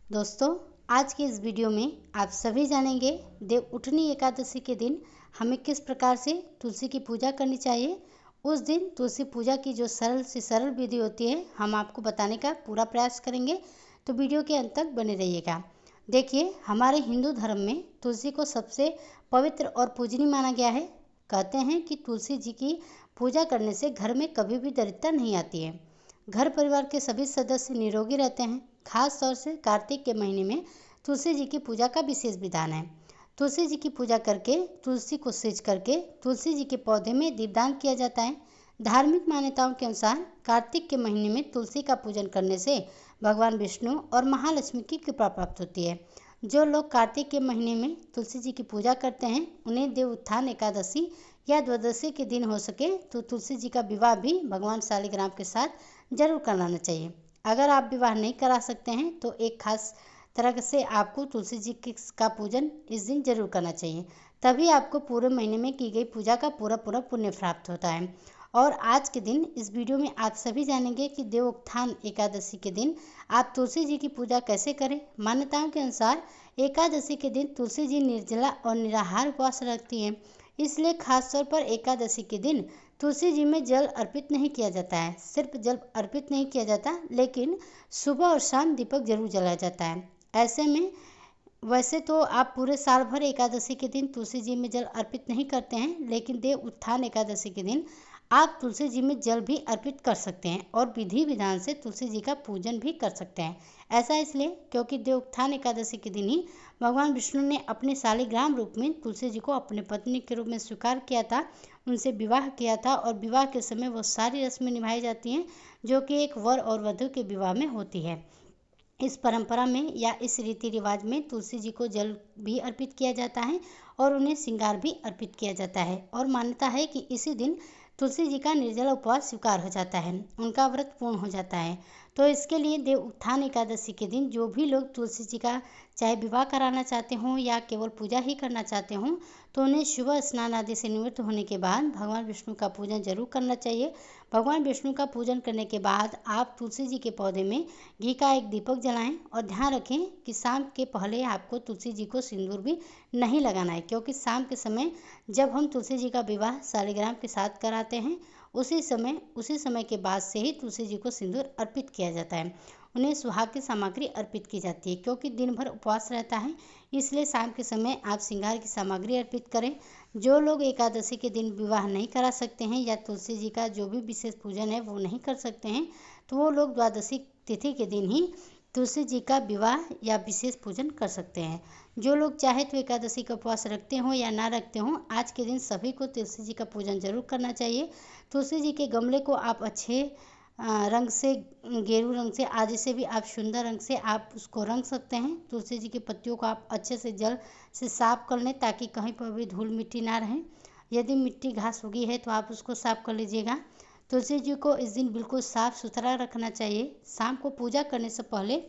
दोस्तों, आज के इस वीडियो में आप सभी जानेंगे देव उठनी एकादशी के दिन हमें किस प्रकार से तुलसी की पूजा करनी चाहिए। उस दिन तुलसी पूजा की जो सरल से सरल विधि होती है हम आपको बताने का पूरा प्रयास करेंगे, तो वीडियो के अंत तक बने रहिएगा। देखिए, हमारे हिंदू धर्म में तुलसी को सबसे पवित्र और पूजनीय माना गया है। कहते हैं कि तुलसी जी की पूजा करने से घर में कभी भी दरिद्रता नहीं आती है, घर परिवार के सभी सदस्य निरोगी रहते हैं। खास तौर से कार्तिक के महीने में तुलसी जी की पूजा का विशेष विधान है। तुलसी जी की पूजा करके तुलसी को सींच करके तुलसी जी के पौधे में दीपदान किया जाता है। धार्मिक मान्यताओं के अनुसार कार्तिक के महीने में तुलसी का पूजन करने से भगवान विष्णु और महालक्ष्मी की कृपा प्राप्त होती है। जो लोग कार्तिक के महीने में तुलसी जी की पूजा करते हैं उन्हें देव उत्थान एकादशी या द्वादशी के दिन हो सके तो तुलसी जी का विवाह भी भगवान शालिग्राम के साथ जरूर कराना चाहिए। अगर आप विवाह नहीं करा सकते हैं तो एक खास तरह से आपको तुलसी जी का पूजन इस दिन जरूर करना चाहिए, तभी आपको पूरे महीने में की गई पूजा का पूरा पूरा पुण्य प्राप्त होता है। और आज के दिन इस वीडियो में आप सभी जानेंगे कि देव उत्थान एकादशी के दिन आप तुलसी जी की पूजा कैसे करें। मान्यताओं के अनुसार एकादशी के दिन तुलसी जी निर्जला और निराहार उपवास रखती हैं, इसलिए खासतौर पर एकादशी के दिन तुलसी जी में जल अर्पित नहीं किया जाता है। सिर्फ जल अर्पित नहीं किया जाता, लेकिन सुबह और शाम दीपक जरूर जलाया जाता है। ऐसे में वैसे तो आप पूरे साल भर एकादशी के दिन तुलसी जी में जल अर्पित नहीं करते हैं, लेकिन देव उत्थान एकादशी के दिन आप तुलसी जी में जल भी अर्पित कर सकते हैं और विधि विधान से तुलसी जी का पूजन भी कर सकते हैं। ऐसा इसलिए क्योंकि देव उत्थान एकादशी के दिन ही भगवान विष्णु ने अपने शालिग्राम रूप में तुलसी जी को अपने पत्नी के रूप में स्वीकार किया था, उनसे विवाह किया था और विवाह के समय वो सारी रस्में निभाई जाती हैं जो कि एक वर और वधू के विवाह में होती है। इस परंपरा में या इस रीति रिवाज में तुलसी जी को जल भी अर्पित किया जाता है और उन्हें श्रृंगार भी अर्पित किया जाता है। और मान्यता है कि इसी दिन तुलसी जी का निर्जला उपवास स्वीकार हो जाता है, उनका व्रत पूर्ण हो जाता है। तो इसके लिए देव उत्थान एकादशी के दिन जो भी लोग तुलसी जी का चाहे विवाह कराना चाहते हों या केवल पूजा ही करना चाहते हों, तो उन्हें सुबह स्नान आदि से निवृत्त होने के बाद भगवान विष्णु का पूजन जरूर करना चाहिए। भगवान विष्णु का पूजन करने के बाद आप तुलसी जी के पौधे में घी का एक दीपक जलाएं और ध्यान रखें कि शाम के पहले आपको तुलसी जी को सिंदूर भी नहीं लगाना है, क्योंकि शाम के समय जब हम तुलसी जी का विवाह शालिग्राम के साथ कराते हैं उसी समय के बाद से ही तुलसी जी को सिंदूर अर्पित किया जाता है। उन्हें सुहाग की सामग्री अर्पित की जाती है, क्योंकि दिन भर उपवास रहता है, इसलिए शाम के समय आप श्रृंगार की सामग्री अर्पित करें। जो लोग एकादशी के दिन विवाह नहीं करा सकते हैं या तुलसी जी का जो भी विशेष पूजन है वो नहीं कर सकते हैं, तो वो लोग द्वादशी तिथि के दिन ही तुलसी जी का विवाह या विशेष पूजन कर सकते हैं। जो लोग चाहे तो एकादशी का उपवास रखते हों या ना रखते हों, आज के दिन सभी को तुलसी जी का पूजन जरूर करना चाहिए। तुलसी जी के गमले को आप अच्छे रंग से, गेरू रंग से, आदि से भी आप सुंदर रंग से आप उसको रंग सकते हैं। तुलसी जी की पत्तियों को आप अच्छे से जल से साफ कर लें ताकि कहीं पर भी धूल मिट्टी ना रहे। यदि मिट्टी घास उगी है तो आप उसको साफ कर लीजिएगा। तुलसी जी को इस दिन बिल्कुल साफ सुथरा रखना चाहिए। शाम को पूजा करने से पहले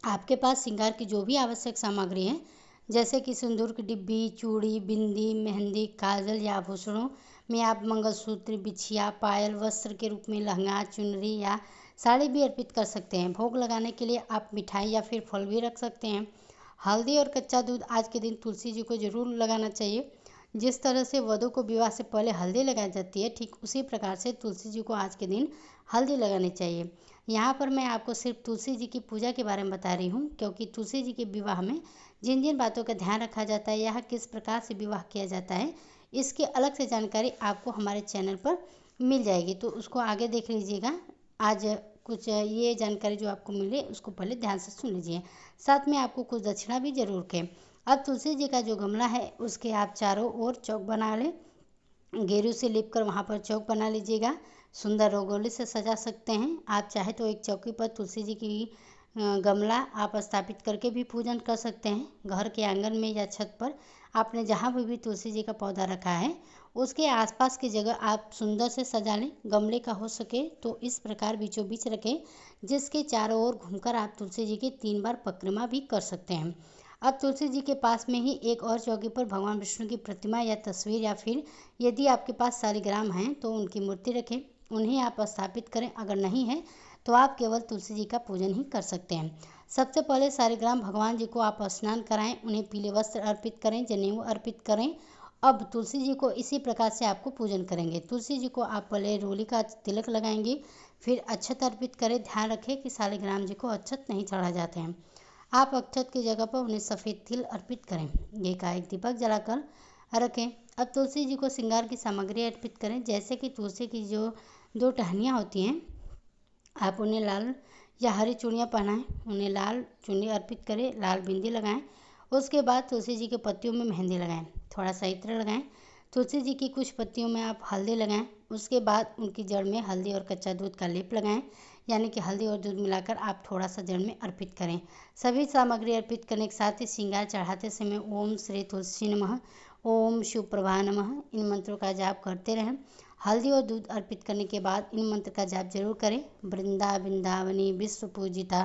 आपके पास श्रृंगार की जो भी आवश्यक सामग्री है, जैसे कि सिंदूर की डिब्बी, चूड़ी, बिंदी, मेहंदी, काजल या आभूषणों में आप मंगलसूत्र, बिछिया, पायल, वस्त्र के रूप में लहंगा, चुनरी या साड़ी भी अर्पित कर सकते हैं। भोग लगाने के लिए आप मिठाई या फिर फल भी रख सकते हैं। हल्दी और कच्चा दूध आज के दिन तुलसी जी को जरूर लगाना चाहिए। जिस तरह से वधू को विवाह से पहले हल्दी लगाई जाती है, ठीक उसी प्रकार से तुलसी जी को आज के दिन हल्दी लगानी चाहिए। यहाँ पर मैं आपको सिर्फ तुलसी जी की पूजा के बारे में बता रही हूँ, क्योंकि तुलसी जी के विवाह में जिन जिन बातों का ध्यान रखा जाता है या किस प्रकार से विवाह किया जाता है, इसकी अलग से जानकारी आपको हमारे चैनल पर मिल जाएगी, तो उसको आगे देख लीजिएगा। आज कुछ ये जानकारी जो आपको मिले उसको पहले ध्यान से सुन लीजिए, साथ में आपको कुछ दक्षिणा भी जरूर के। अब तुलसी जी का जो गमला है उसके आप चारों ओर चौक बना लें, गेरू से लिप कर वहाँ पर चौक बना लीजिएगा। सुंदर रंगोली से सजा सकते हैं। आप चाहे तो एक चौकी पर तुलसी जी की गमला आप स्थापित करके भी पूजन कर सकते हैं। घर के आंगन में या छत पर आपने जहाँ भी तुलसी जी का पौधा रखा है उसके आसपास की जगह आप सुंदर से सजा लें। गमले का हो सके तो इस प्रकार बीचों बीच रखें, जिसके चारों ओर घूमकर आप तुलसी जी की 3 बार परिक्रमा भी कर सकते हैं। अब तुलसी जी के पास में ही एक और चौकी पर भगवान विष्णु की प्रतिमा या तस्वीर या फिर यदि आपके पास शालिग्राम हैं तो उनकी मूर्ति रखें, उन्हें आप स्थापित करें। अगर नहीं है तो आप केवल तुलसी जी का पूजन ही कर सकते हैं। सबसे पहले सालिग्राम भगवान जी को आप स्नान कराएं, उन्हें पीले वस्त्र अर्पित करें, जनेऊ अर्पित करें। अब तुलसी जी को इसी प्रकार से आपको पूजन करेंगे। तुलसी जी को आप पहले रोली का तिलक लगाएंगे, फिर अक्षत अर्पित करें। ध्यान रखें कि सालिग्राम जी को अक्षत नहीं चढ़ा जाते हैं। आप अक्षत की जगह पर उन्हें सफ़ेद तिल अर्पित करें। ये का एक दीपक जलाकर रखें। अब तुलसी जी को श्रृंगार की सामग्री अर्पित करें, जैसे कि तुलसी की जो 2 टहनियाँ होती हैं, आप उन्हें लाल या हरी चूड़ियाँ पहनाएं, उन्हें लाल चुन्नी अर्पित करें, लाल बिंदी लगाएं। उसके बाद तुलसी जी के पत्तियों में मेहंदी लगाएं, थोड़ा सा इत्र लगाएं। तुलसी जी की कुछ पत्तियों में आप हल्दी लगाएं। उसके बाद उनकी जड़ में हल्दी और कच्चा दूध का लेप लगाएं, यानी कि हल्दी और दूध मिलाकर आप थोड़ा सा जड़ में अर्पित करें। सभी सामग्री अर्पित करने के साथ ही श्रृंगार चढ़ाते समय ओम श्री तुलसी नमः, ओम सुप्रभा नमः इन मंत्रों का जाप करते रहें। हल्दी और दूध अर्पित करने के बाद इन मंत्र का जाप जरूर करें। वृंदा वृंदावनी विश्व पूजिता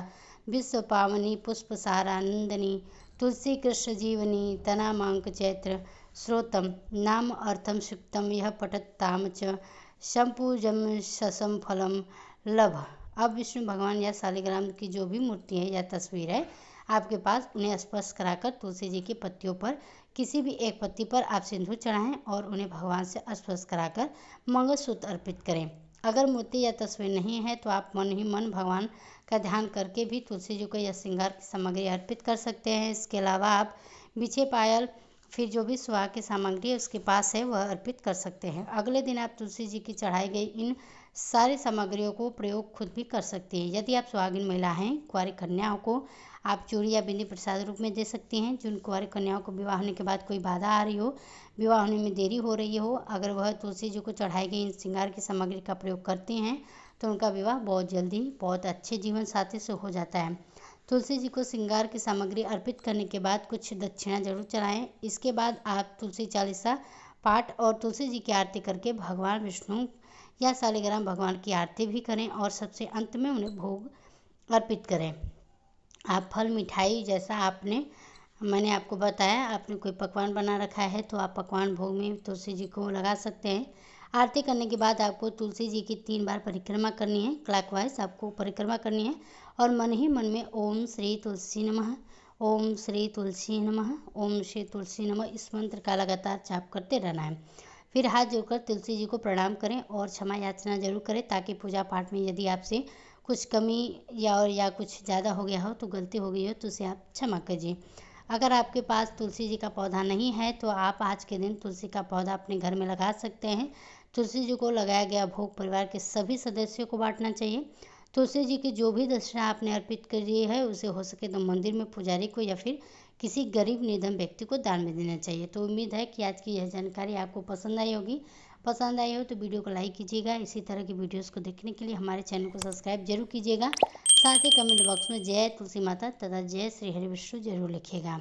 विश्व पावनी पुष्प सारानंदनी तुलसी कृष्ण जीवनी तनामांक चैत्र श्रोतम नाम अर्थम सुक्तम यह पठत्ताम च संपूजम ससम फलम लभ। अब विष्णु भगवान या सालिग्राम की जो भी मूर्ति है या तस्वीर है आपके पास, उन्हें स्पर्श कराकर तुलसी जी की पत्तियों पर किसी भी एक पत्ती पर आप सिंदूर चढ़ाएं और उन्हें भगवान से स्पर्श कराकर मंगलसूत्र अर्पित करें। अगर मूर्ति या तस्वीर नहीं है तो आप मन ही मन भगवान का ध्यान करके भी तुलसी जी को यह श्रृंगार की सामग्री अर्पित कर सकते हैं। इसके अलावा आप बिछे पायल फिर जो भी सुहाग की सामग्री है उसके पास है वह अर्पित कर सकते हैं। अगले दिन आप तुलसी जी की चढ़ाई गई इन सारी सामग्रियों को प्रयोग खुद भी कर सकती हैं। यदि आप सुहागिन महिला हैं, कुंवारी कन्याओं को आप चूड़ी या बिंदी प्रसाद रूप में दे सकती हैं। जिन कुंवारी कन्याओं को विवाह होने के बाद कोई बाधा आ रही हो, विवाह होने में देरी हो रही हो, अगर वह तुलसी जी को चढ़ाई गई इन श्रृंगार की सामग्री का प्रयोग करती हैं तो उनका विवाह बहुत जल्दी बहुत अच्छे जीवन साथी से हो जाता है। तुलसी जी को श्रृंगार की सामग्री अर्पित करने के बाद कुछ दक्षिणा जरूर चढ़ाएं। इसके बाद आप तुलसी चालीसा पाठ और तुलसी जी की आरती करके भगवान विष्णु या सालिग्राम भगवान की आरती भी करें और सबसे अंत में उन्हें भोग अर्पित करें। आप फल मिठाई जैसा मैंने आपको बताया, आपने कोई पकवान बना रखा है तो आप पकवान भोग में तुलसी जी को लगा सकते हैं। आरती करने के बाद आपको तुलसी जी की 3 बार परिक्रमा करनी है, क्लॉकवाइज आपको परिक्रमा करनी है और मन ही मन में ओम श्री तुलसी नमः, ओम श्री तुलसी नमः, ओम श्री तुलसी नमः इस मंत्र का लगातार जाप करते रहना है। फिर हाथ जोड़कर तुलसी जी को प्रणाम करें और क्षमा याचना जरूर करें, ताकि पूजा पाठ में यदि आपसे कुछ कमी या कुछ ज़्यादा हो गया हो तो गलती हो गई हो तो उसे आप क्षमा कीजिए। अगर आपके पास तुलसी जी का पौधा नहीं है तो आप आज के दिन तुलसी का पौधा अपने घर में लगा सकते हैं। तुलसी जी को लगाया गया भोग परिवार के सभी सदस्यों को बांटना चाहिए। तुलसी जी की जो भी दक्षिणा आपने अर्पित करी है उसे हो सके तो मंदिर में पुजारी को या फिर किसी गरीब निर्धन व्यक्ति को दान में देना चाहिए। तो उम्मीद है कि आज की यह जानकारी आपको पसंद आई होगी। पसंद आई हो तो वीडियो को लाइक कीजिएगा। इसी तरह की वीडियोस को देखने के लिए हमारे चैनल को सब्सक्राइब जरूर कीजिएगा। साथ ही कमेंट बॉक्स में जय तुलसी माता तथा जय श्री हरि विष्णु जरूर लिखिएगा।